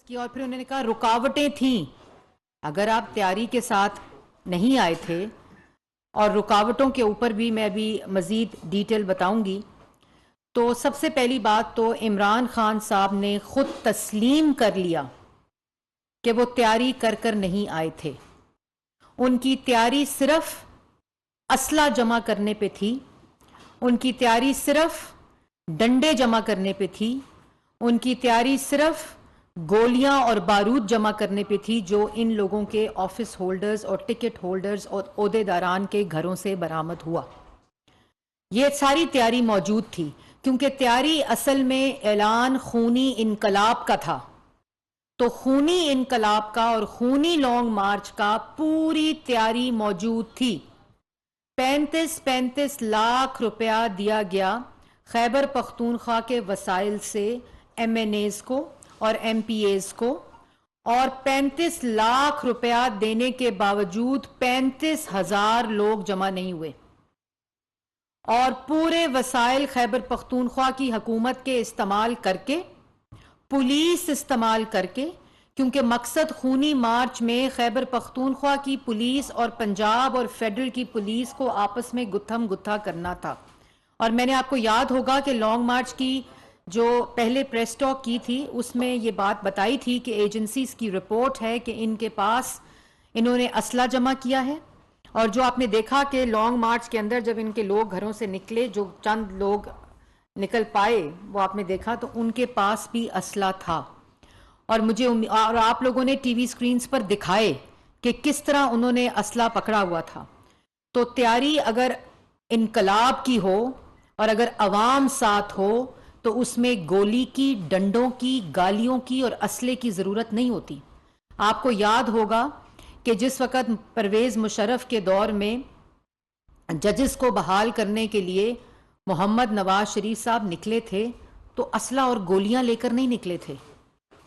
की और फिर उन्होंने कहा रुकावटें थीं। अगर आप तैयारी के साथ नहीं आए थे, और रुकावटों के ऊपर भी मैं अभी मज़ीद डिटेल बताऊंगी, तो सबसे पहली बात तो इमरान खान साहब ने खुद तस्लीम कर लिया कि वो तैयारी कर कर नहीं आए थे। उनकी तैयारी सिर्फ असला जमा करने पे थी, उनकी तैयारी सिर्फ डंडे जमा करने पे थी, उनकी तैयारी सिर्फ गोलियां और बारूद जमा करने पे थी जो इन लोगों के ऑफिस होल्डर्स और टिकट होल्डर्स और ओहदेदारान के घरों से बरामद हुआ। ये सारी तैयारी मौजूद थी, क्योंकि तैयारी असल में ऐलान खूनी इनकलाब का था। तो खूनी इनकलाब का और खूनी लॉन्ग मार्च का पूरी तैयारी मौजूद थी। 35 लाख रुपया दिया गया खैबर पख्तूनख्वा के वसाइल से MNAs को और MPAs को, और 35 लाख रुपया देने के बावजूद 35,000 लोग जमा नहीं हुए। और पूरे वसाइल खैबर पख्तूनख्वा की हुकूमत के इस्तेमाल करके, पुलिस इस्तेमाल करके, क्योंकि मकसद खूनी मार्च में खैबर पख्तूनख्वा की पुलिस और पंजाब और फेडरल की पुलिस को आपस में गुत्थम गुत्था करना था। और मैंने आपको याद होगा कि लॉन्ग मार्च की जो पहले प्रेस टॉक की थी उसमें ये बात बताई थी कि एजेंसीज की रिपोर्ट है कि इनके पास इन्होंने असला जमा किया है। और जो आपने देखा कि लॉन्ग मार्च के अंदर जब इनके लोग घरों से निकले, जो चंद लोग निकल पाए, वो आपने देखा तो उनके पास भी असला था। और मुझे और आप लोगों ने टीवी स्क्रीन्स पर दिखाए कि किस तरह उन्होंने असला पकड़ा हुआ था। तो तैयारी अगर इनकलाब की हो और अगर अवाम साथ हो तो उसमें गोली की, डंडों की, गालियों की और असले की ज़रूरत नहीं होती। आपको याद होगा कि जिस वक़्त परवेज़ मुशर्रफ के दौर में जजेस को बहाल करने के लिए मोहम्मद नवाज शरीफ साहब निकले थे तो असला और गोलियां लेकर नहीं निकले थे,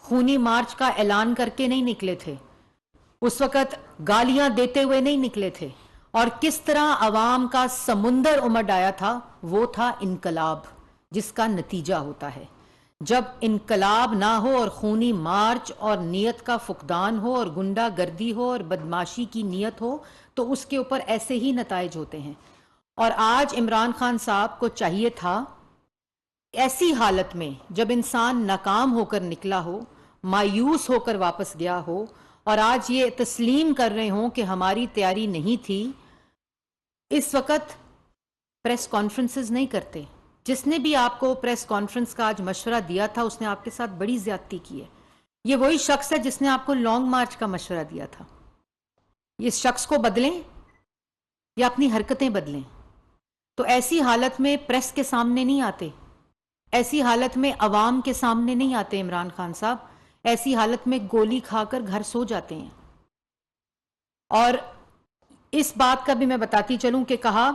खूनी मार्च का ऐलान करके नहीं निकले थे, उस वक़्त गालियां देते हुए नहीं निकले थे। और किस तरह अवाम का समुंदर उमड़ आया था, वो था इनकलाब, जिसका नतीजा होता है जब इनकलाब ना हो और खूनी मार्च और नीयत का फुकदान हो और गुंडागर्दी हो और बदमाशी की नीयत हो, तो उसके ऊपर ऐसे ही नताइज होते हैं। और आज इमरान खान साहब को चाहिए था, ऐसी हालत में जब इंसान नाकाम होकर निकला हो, मायूस होकर वापस गया हो, और आज ये तस्लीम कर रहे हों कि हमारी तैयारी नहीं थी, इस वक्त प्रेस कॉन्फ्रेंसेस नहीं करते। जिसने भी आपको प्रेस कॉन्फ्रेंस का आज मशवरा दिया था उसने आपके साथ बड़ी ज्यादती की है। ये वही शख्स है जिसने आपको लॉन्ग मार्च का मशवरा दिया था। इस शख्स को बदलें या अपनी हरकतें बदलें। तो ऐसी हालत में प्रेस के सामने नहीं आते, ऐसी हालत में अवाम के सामने नहीं आते इमरान खान साहब, ऐसी हालत में गोली खाकर घर सो जाते हैं। और इस बात का भी मैं बताती चलूं कि कहा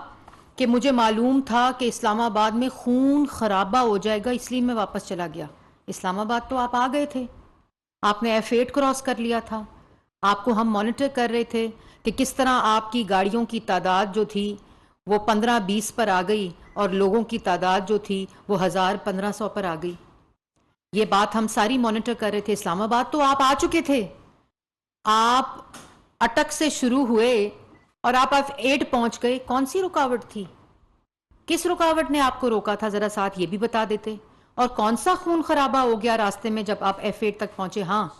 कि मुझे मालूम था कि इस्लामाबाद में खून खराबा हो जाएगा, इसलिए मैं वापस चला गया। इस्लामाबाद तो आप आ गए थे, आपने F8 क्रॉस कर लिया था, आपको हम मॉनिटर कर रहे थे कि किस तरह आपकी गाड़ियों की तादाद जो थी वो 15-20 पर आ गई और लोगों की तादाद जो थी वो 1000-1500 पर आ गई। ये बात हम सारी मॉनिटर कर रहे थे। इस्लामाबाद तो आप आ चुके थे, आप अटक से शुरू हुए और आप F8 पहुंच गए। कौन सी रुकावट थी, किस रुकावट ने आपको रोका था, जरा साथ ये भी बता देते। और कौन सा खून खराबा हो गया रास्ते में जब आप F8 तक पहुंचे। हाँ,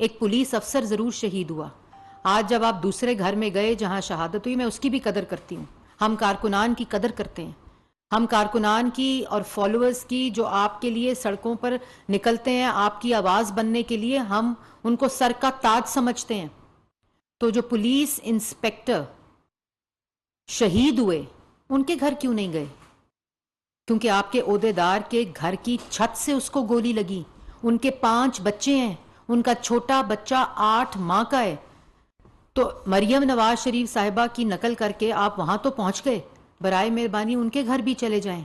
एक पुलिस अफसर जरूर शहीद हुआ। आज जब आप दूसरे घर में गए जहां शहादत हुई, मैं उसकी भी कदर करती हूँ। हम कारकुनान की कदर करते हैं, हम कारकुनान की और फॉलोअर्स की जो आपके लिए सड़कों पर निकलते हैं आपकी आवाज बनने के लिए, हम उनको सर का ताज समझते हैं। तो जो पुलिस इंस्पेक्टर शहीद हुए उनके घर क्यों नहीं गए? क्योंकि आपके ओहदेदार के घर की छत से उसको गोली लगी। उनके 5 बच्चे हैं, उनका छोटा बच्चा 8 माह का है। तो मरियम नवाज शरीफ साहिबा की नकल करके आप वहां तो पहुंच गए, बराए मेहरबानी उनके घर भी चले जाएं,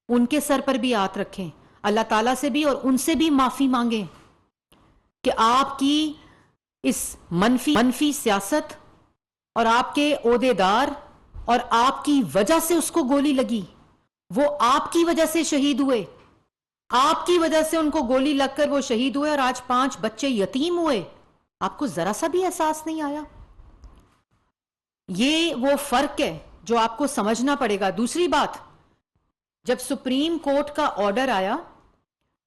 उनके सर पर भी हाथ रखें, अल्लाह ताला से भी और उनसे भी माफी मांगें कि आपकी इस मनफी सियासत और आपके ओहदेदार और आपकी वजह से उसको गोली लगी, वो आपकी वजह से शहीद हुए। आपकी वजह से उनको गोली लगकर वो शहीद हुए और आज 5 बच्चे यतीम हुए। आपको जरा सा भी एहसास नहीं आया? ये वो फर्क है जो आपको समझना पड़ेगा। दूसरी बात, जब सुप्रीम कोर्ट का ऑर्डर आया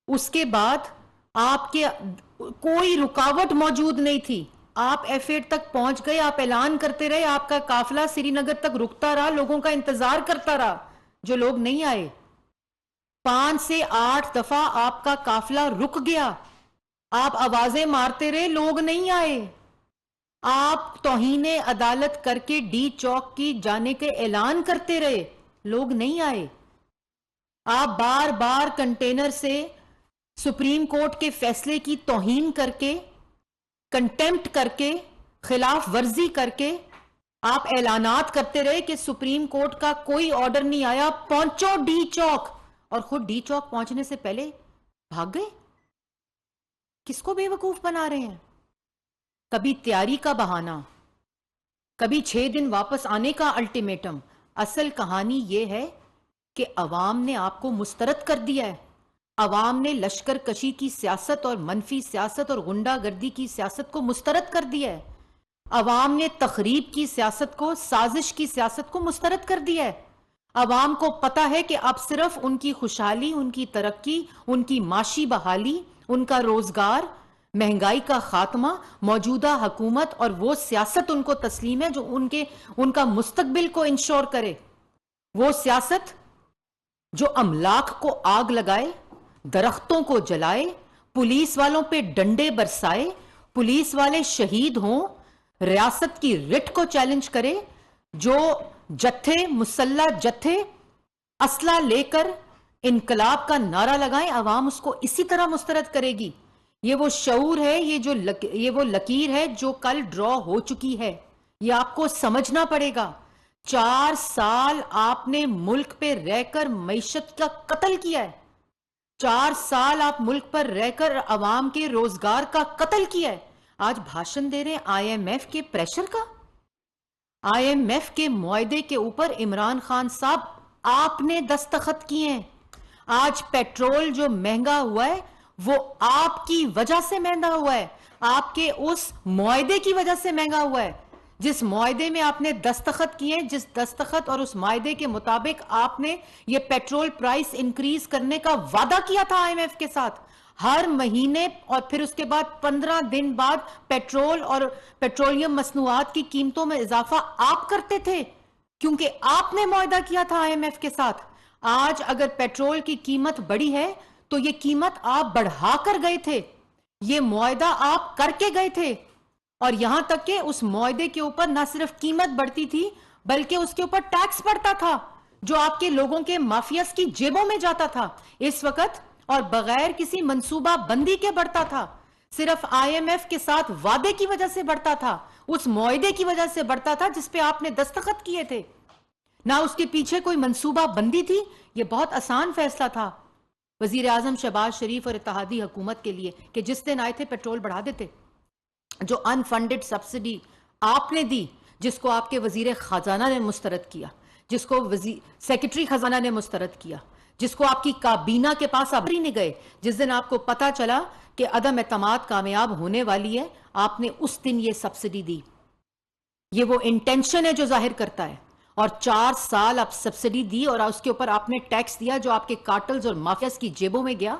उसके बाद आपके कोई रुकावट मौजूद नहीं थी, आप F8 तक पहुंच गए, आप ऐलान करते रहे, आपका काफिला श्रीनगर तक रुकता रहा, लोगों का इंतजार करता रहा। जो लोग नहीं आए, 5 से 8 दफा आपका काफिला रुक गया, आप आवाजें मारते रहे, लोग नहीं आए। आप तौहीने अदालत करके डी चौक की जाने के ऐलान करते रहे, लोग नहीं आए। आप बार बार कंटेनर से सुप्रीम कोर्ट के फैसले की तौहीन करके, कंटेम्प्ट करके, खिलाफ वर्जी करके आप ऐलानात करते रहे कि सुप्रीम कोर्ट का कोई ऑर्डर नहीं आया, पहुंचो डी चौक, और खुद डी चौक पहुंचने से पहले भाग गए। किसको बेवकूफ बना रहे हैं? कभी तैयारी का बहाना, कभी 6 दिन वापस आने का अल्टीमेटम। असल कहानी यह है कि अवाम ने आपको मुस्तरद कर दिया है। अवाम ने लश्कर कशी की सियासत और मनफी सियासत और गुंडागर्दी की सियासत को मुस्तरद कर दिया है। अवाम ने तखरीब की सियासत को, साजिश की सियासत को मुस्तरद कर दिया है। अवाम को पता है कि अब सिर्फ उनकी खुशहाली, उनकी तरक्की, उनकी माशी बहाली, उनका रोजगार, महंगाई का खात्मा, मौजूदा हुकूमत और वो सियासत उनको तस्लीम है जो उनका मुस्तकबिल को इंश्योर करे। वो सियासत जो अमलाक को आग लगाए, दरख्तों को जलाए, पुलिस वालों पे डंडे बरसाए, पुलिस वाले शहीद हों, रियासत की रिट को चैलेंज करे, जो जत्थे, मुसल्ला जत्थे असला लेकर इनकलाब का नारा लगाएं, अवाम उसको इसी तरह मुस्तरद करेगी। ये वो शऊर है, ये वो लकीर है जो कल ड्रॉ हो चुकी है। ये आपको समझना पड़ेगा। 4 साल आपने मुल्क पे रहकर मईशत का कत्ल किया है। 4 साल आप मुल्क पर रहकर अवाम के रोजगार का कत्ल किया है। आज भाषण दे रहे हैं IMF के प्रेशर का। IMF के मुआहदे के ऊपर इमरान खान साहब आपने दस्तखत किए हैं। आज पेट्रोल जो महंगा हुआ है वो आपकी वजह से महंगा हुआ है, आपके उस मुआहदे की वजह से महंगा हुआ है। जिस मुआहदे में आपने दस्तखत किए, जिस दस्तखत और उस मुआहदे के मुताबिक आपने ये पेट्रोल प्राइस इंक्रीज करने का वादा किया था IMF के साथ, हर महीने और फिर उसके बाद 15 दिन बाद पेट्रोल और पेट्रोलियम मसनूआत की कीमतों में इजाफा आप करते थे, क्योंकि आपने मुआहदा किया था IMF के साथ। आज अगर पेट्रोल की कीमत बढ़ी है तो ये कीमत आप बढ़ाकर गए थे, ये मुआहदा आप करके गए थे, और यहां तक कि उस मुआहदे के ऊपर ना सिर्फ कीमत बढ़ती थी बल्कि उसके ऊपर टैक्स बढ़ता था जो आपके लोगों के माफियास की जेबों में जाता था इस वक्त, और बगैर किसी मंसूबा बंदी के बढ़ता था। सिर्फ IMF के साथ वादे की वजह से बढ़ता था, उस मुआहदे की वजह से बढ़ता था जिस पे आपने दस्तखत किए थे, ना उसके पीछे कोई मंसूबा बंदी थी। यह बहुत आसान फैसला था वजीर आजम शहबाज शरीफ और इत्तेहादी हुकूमत के लिए कि जिस दिन आए थे पेट्रोल बढ़ा देते। जो अनफंडेड सब्सिडी आपने दी, जिसको आपके वजीर खजाना ने मुस्तरद किया, जिसको सेक्रेटरी खजाना ने मुस्तरद किया, जिसको आपकी काबीना के पास आप ही नहीं गए, जिस दिन आपको पता चला कि अदम एतमाद कामयाब होने वाली है, आपने उस दिन ये सब्सिडी दी। ये वो इंटेंशन है जो जाहिर करता है। और 4 साल आप सब्सिडी दी और उसके ऊपर आपने टैक्स दिया जो आपके कार्टल्स और माफियास की जेबों में गया।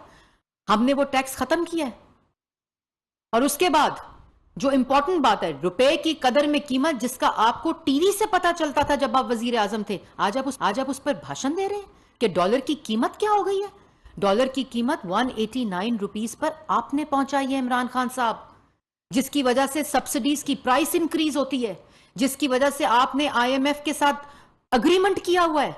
हमने वो टैक्स खत्म किया है। और उसके बाद जो इंपॉर्टेंट बात है, रुपए की कदर में कीमत, जिसका आपको टीवी से पता चलता था जब आप वजीर आजम थे, आज आप उस पर भाषण दे रहे हैं कि डॉलर की कीमत क्या हो गई है। डॉलर की कीमत 189 रुपीस पर आपने पहुंचाई है इमरान खान साहब, जिसकी वजह से सब्सिडीज की प्राइस इंक्रीज होती है, जिसकी वजह से आपने IMF के साथ अग्रीमेंट किया हुआ है।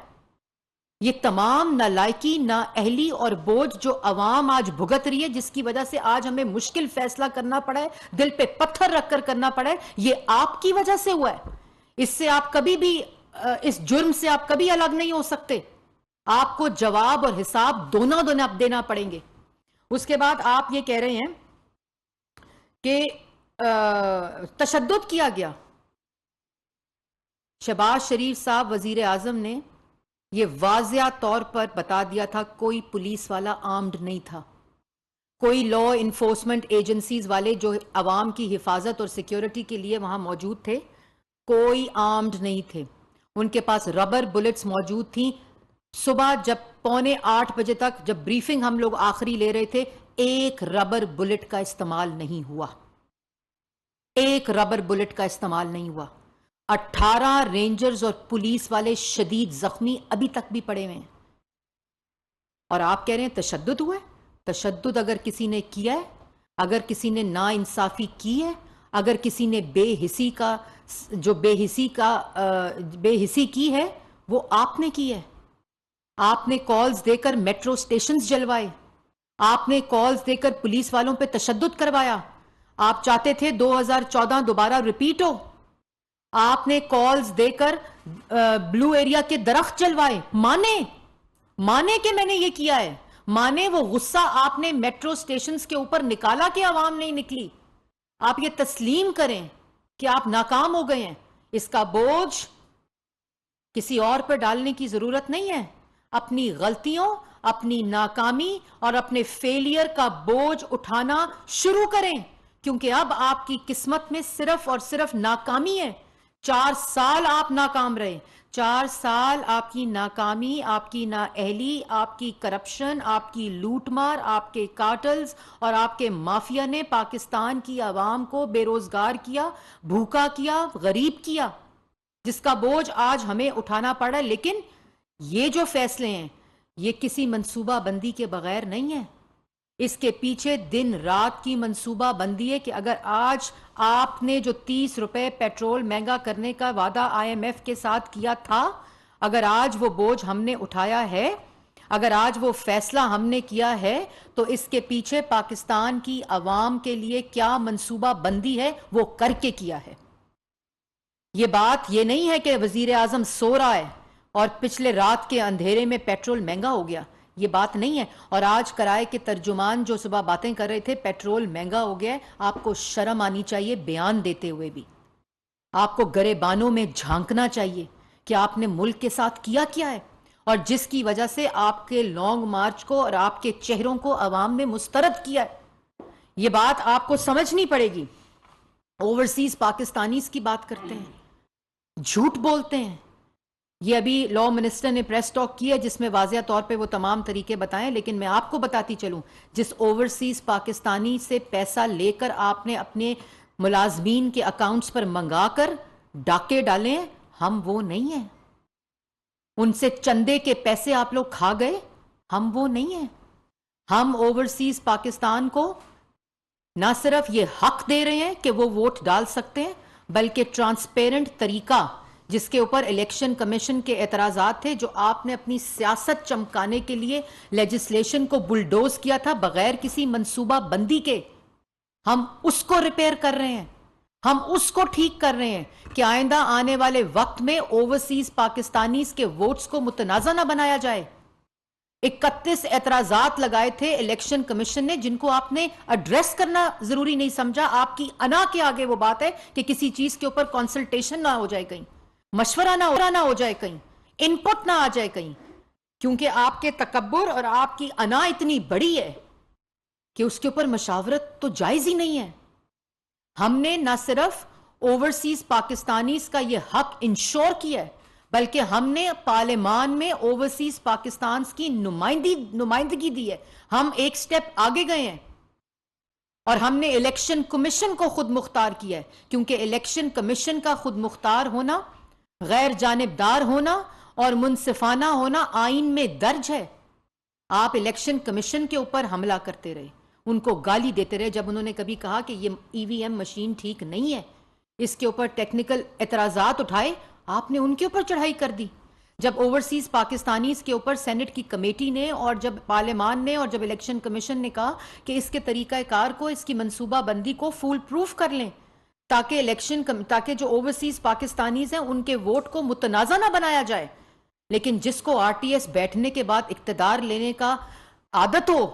ये तमाम नालायकी, नाअहली और बोझ जो अवाम आज भुगत रही है, जिसकी वजह से आज हमें मुश्किल फैसला करना पड़ा है, दिल पे पत्थर रखकर करना पड़ा है, ये आपकी वजह से हुआ है। इससे आप कभी भी, इस जुर्म से आप कभी अलग नहीं हो सकते। आपको जवाब और हिसाब दोनों देना पड़ेंगे। उसके बाद आप ये कह रहे हैं कि तशद्दुद किया गया। शहबाज शरीफ साहब वजीर आजम ने ये वाज़िया तौर पर बता दिया था, कोई पुलिस वाला आर्म्ड नहीं था, कोई लॉ इन्फोर्समेंट एजेंसीज वाले जो अवाम की हिफाजत और सिक्योरिटी के लिए वहां मौजूद थे, कोई आर्म्ड नहीं थे। उनके पास रबर बुलेट्स मौजूद थी। सुबह जब 7:45 बजे तक जब ब्रीफिंग हम लोग आखिरी ले रहे थे, एक रबर बुलेट का इस्तेमाल नहीं हुआ, एक रबर बुलेट का इस्तेमाल नहीं हुआ। 18 रेंजर्स और पुलिस वाले शदीद जख्मी अभी तक भी पड़े हुए हैं। और आप कह रहे हैं तशद्दुद हुआ है? तशद्दुद अगर किसी ने किया है, अगर किसी ने नाइंसाफी की है, अगर किसी ने बेहिसी की है, वो आपने की है। आपने कॉल्स देकर मेट्रो स्टेशंस जलवाए, आपने कॉल्स देकर पुलिस वालों पे तशद्दुद करवाया। आप चाहते थे 2014 दोबारा रिपीट हो। आपने कॉल्स देकर ब्लू एरिया के दरख्त जलवाए। माने कि मैंने ये किया है, माने वो गुस्सा आपने मेट्रो स्टेशंस के ऊपर निकाला कि आवाम नहीं निकली। आप ये तस्लीम करें कि आप नाकाम हो गए हैं। इसका बोझ किसी और पर डालने की जरूरत नहीं है। अपनी गलतियों, अपनी नाकामी और अपने फेलियर का बोझ उठाना शुरू करें, क्योंकि अब आपकी किस्मत में सिर्फ और सिर्फ नाकामी है। 4 साल आप नाकाम रहे, 4 साल आपकी नाकामी, आपकी नाअहली, आपकी करप्शन, आपकी लूटमार, आपके कार्टल्स और आपके माफिया ने पाकिस्तान की आवाम को बेरोजगार किया, भूखा किया, गरीब किया, जिसका बोझ आज हमें उठाना पड़ा। लेकिन ये जो फैसले हैं, ये किसी मंसूबा बंदी के बगैर नहीं है। इसके पीछे दिन रात की मंसूबा बंदी है कि अगर आज आपने जो 30 रुपए पेट्रोल महंगा करने का वादा IMF के साथ किया था, अगर आज वो बोझ हमने उठाया है, अगर आज वो फैसला हमने किया है, तो इसके पीछे पाकिस्तान की आवाम के लिए क्या मंसूबा बंदी है वो करके किया है। ये बात ये नहीं है कि वजीर आजम सो रहा है और पिछले रात के अंधेरे में पेट्रोल महंगा हो गया, ये बात नहीं है। और आज कराए के तर्जुमान जो सुबह बातें कर रहे थे पेट्रोल महंगा हो गया है, आपको शर्म आनी चाहिए बयान देते हुए भी। आपको गरेबानों में झांकना चाहिए कि आपने मुल्क के साथ किया क्या है, और जिसकी वजह से आपके लॉन्ग मार्च को और आपके चेहरों को अवाम ने मुस्तरद किया है। ये बात आपको समझनी पड़ेगी। ओवरसीज पाकिस्तानीज की बात करते हैं, झूठ बोलते हैं। ये अभी लॉ मिनिस्टर ने प्रेस टॉक की है जिसमें वाज़िया तौर पे वो तमाम तरीके बताएं, लेकिन मैं आपको बताती चलूं, जिस ओवरसीज पाकिस्तानी से पैसा लेकर आपने अपने मुलाजमीन के अकाउंट्स पर मंगाकर डाके डाले, हम वो नहीं है। उनसे चंदे के पैसे आप लोग खा गए, हम वो नहीं है। हम ओवरसीज पाकिस्तान को ना सिर्फ ये हक दे रहे हैं कि वो वोट डाल सकते हैं, बल्कि ट्रांसपेरेंट तरीका जिसके ऊपर इलेक्शन कमीशन के एतराजात थे, जो आपने अपनी सियासत चमकाने के लिए लेजिस्लेशन को बुलडोज किया था बगैर किसी मंसूबा बंदी के, हम उसको रिपेयर कर रहे हैं, हम उसको ठीक कर रहे हैं कि आइंदा आने वाले वक्त में ओवरसीज पाकिस्तानीज के वोट्स को मुतनाज़ा ना बनाया जाए। 31 एतराजात लगाए थे इलेक्शन कमीशन ने, जिनको आपने एड्रेस करना जरूरी नहीं समझा। आपकी अना के आगे वो बात है कि किसी चीज के ऊपर कंसल्टेशन ना हो जाए, कहीं मशवरा ना हो जाए, कहीं इनपुट ना आ जाए कहीं, क्योंकि आपके तकब्बुर और आपकी अना इतनी बड़ी है कि उसके ऊपर मशावरत तो जायज ही नहीं है। हमने ना सिर्फ ओवरसीज पाकिस्तानीज का यह हक इंश्योर किया है, बल्कि हमने पार्लियामान में ओवरसीज पाकिस्तान की नुमाइंदगी दी है। हम एक स्टेप आगे गए हैं और हमने इलेक्शन कमीशन को खुद मुख्तार किया है, क्योंकि इलेक्शन कमीशन का खुद मुख्तार होना, गैर जानिबदार होना और मुनसिफाना होना आइन में दर्ज है। आप इलेक्शन कमीशन के ऊपर हमला करते रहे, उनको गाली देते रहे जब उन्होंने कभी कहा कि ये EVM मशीन ठीक नहीं है, इसके ऊपर टेक्निकल एतराजात उठाए, आपने उनके ऊपर चढ़ाई कर दी। जब ओवरसीज पाकिस्तानीज के ऊपर सेनेट की कमेटी ने और जब पार्लियामान ने और जब इलेक्शन कमीशन ने कहा कि इसके तरीकाकार को, इसकी मंसूबा बंदी को फुल प्रूफ कर लें, ताकि जो ओवरसीज पाकिस्तानीज हैं उनके वोट को मुतनाज़ा ना बनाया जाए। लेकिन जिसको RTS बैठने के बाद इक्तदार लेने का आदत हो,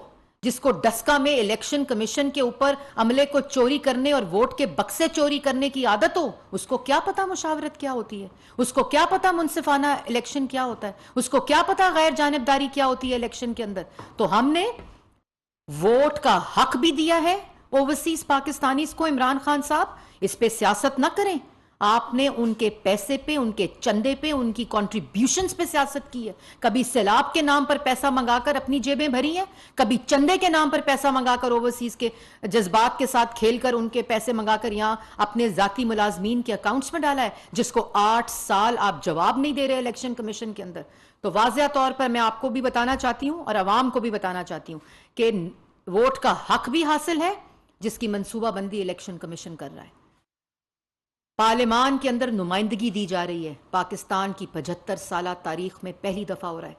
जिसको डस्का में इलेक्शन कमीशन के ऊपर अमले को चोरी करने और वोट के बक्से चोरी करने की आदत हो, उसको क्या पता मुशावरत क्या होती है, उसको क्या पता मुनसिफाना इलेक्शन क्या होता है, उसको क्या पता गैर जानिबदारी क्या होती है इलेक्शन के अंदर। तो हमने वोट का हक भी दिया है ओवरसीज पाकिस्तानीज को। इमरान खान साहब, इस पे सियासत ना करें। आपने उनके पैसे पे, उनके चंदे पे, उनकी कंट्रीब्यूशंस पे सियासत की है। कभी सैलाब के नाम पर पैसा मंगाकर अपनी जेबें भरी हैं, कभी चंदे के नाम पर पैसा मंगाकर ओवरसीज के जज्बात के साथ खेलकर उनके पैसे मंगाकर यहां अपने जाती मुलाजमीन के अकाउंट्स में डाला है, जिसको 8 साल आप जवाब नहीं दे रहे इलेक्शन कमीशन के अंदर। तो वाज़ेह तौर पर मैं आपको भी बताना चाहती हूं और अवाम को भी बताना चाहती हूं कि वोट का हक भी हासिल है, जिसकी मंसूबाबंदी इलेक्शन कमीशन कर रहा है। पार्लियामान के अंदर नुमाइंदगी दी जा रही है, पाकिस्तान की 75 साल तारीख में पहली दफा हो रहा है,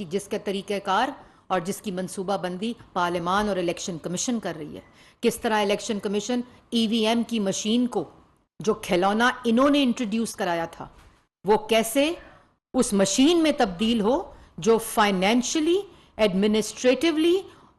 जिसके तरीक़ेकार और जिसकी मंसूबाबंदी पार्लियामान और इलेक्शन कमीशन कर रही है। किस तरह इलेक्शन कमीशन ईवीएम की मशीन को, जो खिलौना इन्होंने इंट्रोड्यूस कराया था, वो कैसे उस मशीन में तब्दील हो जो फाइनेंशियली, एडमिनिस्ट्रेटिवली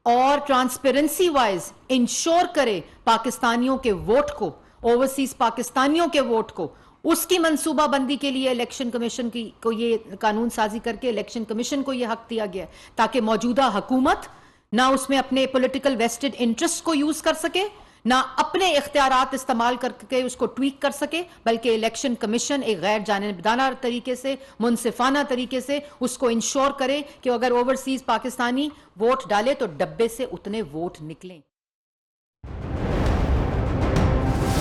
और ट्रांसपेरेंसी वाइज इंश्योर करे पाकिस्तानियों के वोट को, ओवरसीज पाकिस्तानियों के वोट को। उसकी मंसूबाबंदी के लिए इलेक्शन कमीशन को ये कानून साजी करके इलेक्शन कमीशन को ये हक दिया गया, ताकि मौजूदा हुकूमत ना उसमें अपने पॉलिटिकल वेस्टेड इंटरेस्ट को यूज कर सके, ना अपने इख्तियारात इस्तेमाल करके उसको ट्वीक कर सके, बल्कि इलेक्शन कमीशन एक गैर जानिबदाना तरीके से, मुनसिफाना तरीके से उसको इंश्योर करे कि अगर ओवरसीज पाकिस्तानी वोट डाले तो डब्बे से उतने वोट निकलें।